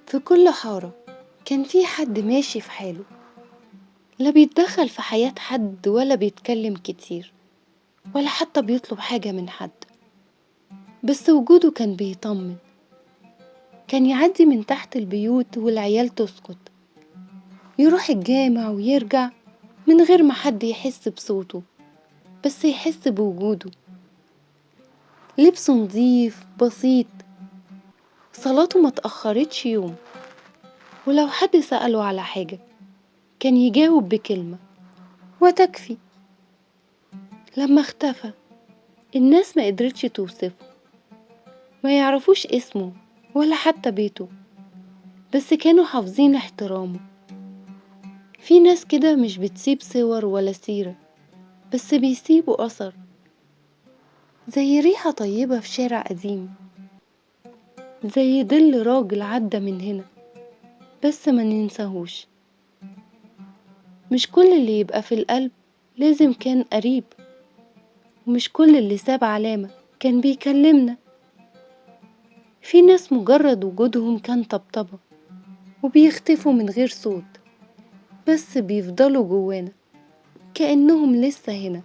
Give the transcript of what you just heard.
في كل حارة كان في حد ماشي في حاله، لا بيتدخل في حياة حد ولا بيتكلم كتير ولا حتى بيطلب حاجة من حد، بس وجوده كان بيطمن. كان يعدي من تحت البيوت والعيال تسكت، يروح الجامع ويرجع من غير ما حد يحس بصوته، بس يحس بوجوده. لبسه نظيف بسيط، صلاته ما تأخرتش يوم، ولو حد سأله على حاجة كان يجاوب بكلمة وتكفي. لما اختفى الناس ما قدرتش توصفه، ما يعرفوش اسمه ولا حتى بيته، بس كانوا حافظين احترامه. في ناس كده مش بتسيب صور ولا سيرة، بس بيسيبوا أثر، زي ريحة طيبة في شارع قديم، زي ظل راجل عدى من هنا بس ما ننساهوش. مش كل اللي يبقى في القلب لازم كان قريب، ومش كل اللي ساب علامة كان بيكلمنا. في ناس مجرد وجودهم كان طبطبة، وبيختفوا من غير صوت، بس بيفضلوا جوانا كأنهم لسه هنا.